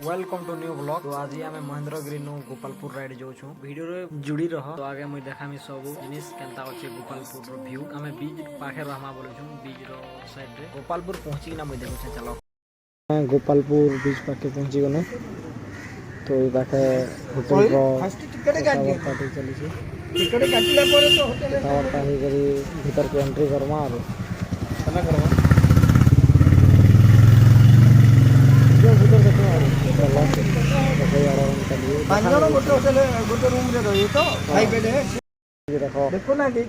Welcome to new blog. तो आज आम महेंद्रगिरी नु गोपालपुर राइड जाऊँ वीडियो रे जुड़ी रह। तो आगे मुझे देखामी सब जिनिस केनता अच्छे गोपालपुर रो व्यू। आम बीच पाखे रहमा बोलूँ बीच रो साइड रे गोपालपुर पहुंची ना मुझे देखो चलो गोपालपुर बीच पाखे पहुंची गनु। तो ये पाखे होटल रो पार्टी चली छी टिकट काटिला परे तो होटल पार्टी करी भीतर के एंट्री करवा और कना करवा जो भीतर देखो और गोटे रूम रे रही तो खाई बेड है देखो देखो ना कि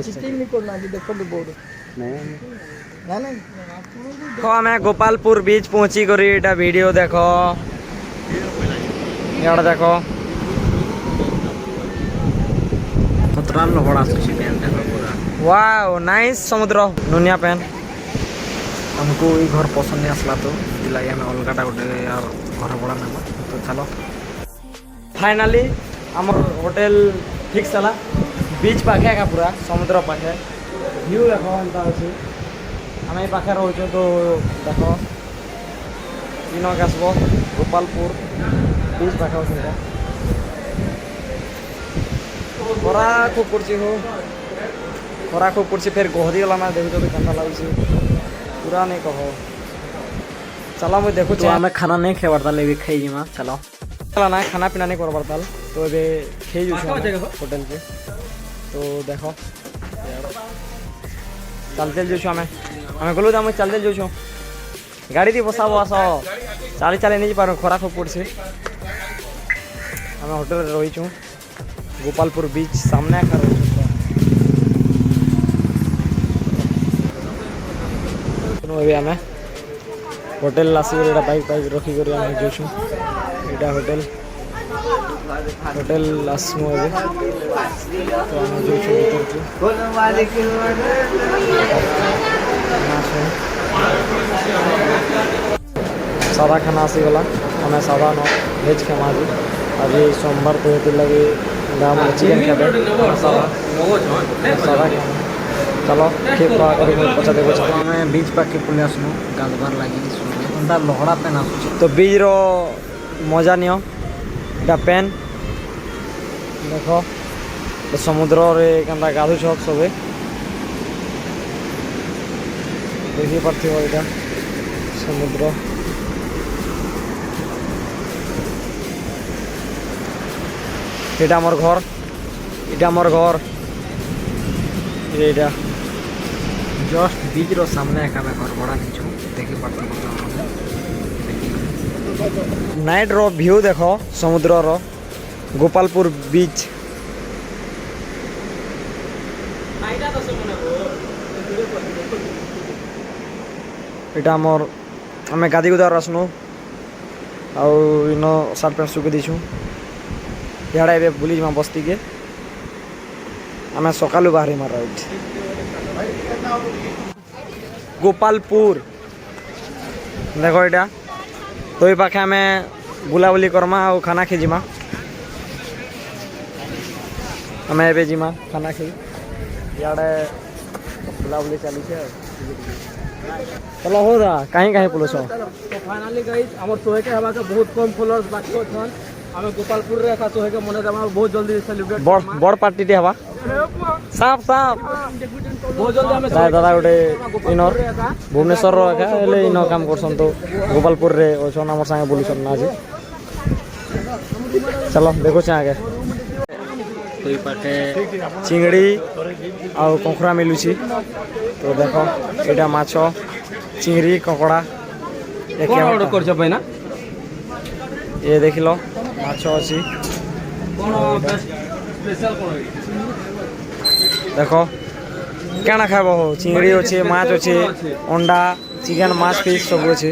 चिटिंग नहीं करना कि देखो बोर्ड नहीं नहीं देखो हमें गोपालपुर बीच पहुंची करी एटा वीडियो देखो यार देखो खतरा लहड़ा सुची पेन देखो पूरा वाओ नाइस समुद्र दुनिया पेन हमको ये घर पसंद नहीं आसला तो दिलाई हमें अलगाटा गोटे यार घर बड़ा ना तो चलो फाइनली आम होटल फिक्स है बीच पाखे का पूरा समुद्र पाखे व्यू देखो एंता अच्छे आम पाखे रोचे तो देखो इन आसब गोपालपुर बीच पाखे अच्छे खरा खूब पड़ी हो खरा खूब पड़ी फिर गहरी गला ना देखो तो केना लगे पूरा नहीं कहो चलो मुझे देखो आम खाना नहीं खेबार ताल खाई जीमा चलो चला ना खाना पीना नहीं करबार ताल तो ये खाई होटल के तो देखो चलते जो आम गलु आम चलते जो गाड़ी थी बसाब आस चाली चाली नहीं पार खरा खूब पड़ी आम होटल रहीचु गोपालपुर बीच सामने आखा रही आम होटेल आसिक बाइक बाइक रखिक जोशु यहाँ होटेल होटेल आसमु तो आम सादा खाना आसीगला आम सादा न भेज खेमा आज सोमवार तो ये लगे गाँव में चिकेन खेबे सादा खेमा चलो ठीक पचा देखो आम बीच पाखे पलि आसनु गाधबार लगे लहड़ा पेन आस तो बीच रो मजा नियो इटा पेन देखो समुद्र रे केनता गाधुछ सबे देखी पार्थिव इटा समुद्र এটা আমার ঘর এটা আমার ঘর এইটা जस्ट बीच रो सामने एक घर बड़ा नीचू देखी पार्थ नाइट रो व्यू देखो समुद्र रो गोपालपुर बीच এটা আমার আমি গাদি গুদার আসনু ଆଉ ଇନ ସାର୍ଟ ପ୍ୟାଣ୍ଟ ଶୁଖେଇ ଦେଇଛୁ ଇଆଡ଼େ ଏବେ ବୁଲିଯିମା ବସ୍ତିକେ ଆମେ ସକାଳୁ ବାହାରିମା ରାଇଟ୍ गोपालपुर देखो यहाँ तो ये पाखे आम बुलाबुली करमा और खाना खीजिमा आम ए जीमा खाना खी इे बुलाबुली चली चलो हो दा कहीं कहीं पुलिस तो फाइनली गई आम सोहे के हवा के बहुत कम फॉलोअर्स बाकी छन आम गोपालपुर रे एका सोहे के मने देमा बहुत जल्दी सेलिब्रेट बड़ पार्टी टे हवा साफ साफ बहुत जल्दी हमें दादा गोटे इनर भुवनेश्वर इन काम करसन तो गोपालपुर रे ओछन हमर संगे बोलुसन ना आज चलो देखो आगे तो पाखे चिंगड़ी आ कंकड़ा मिलुची तो देखो एटा माछ चिंगड़ी कंकड़ा ये देख लो माछ अच्छी देखो क्या खाब हो चिंगड़ी अच्छे माछ अच्छे अंडा चिकेन माछ फिश सब अच्छे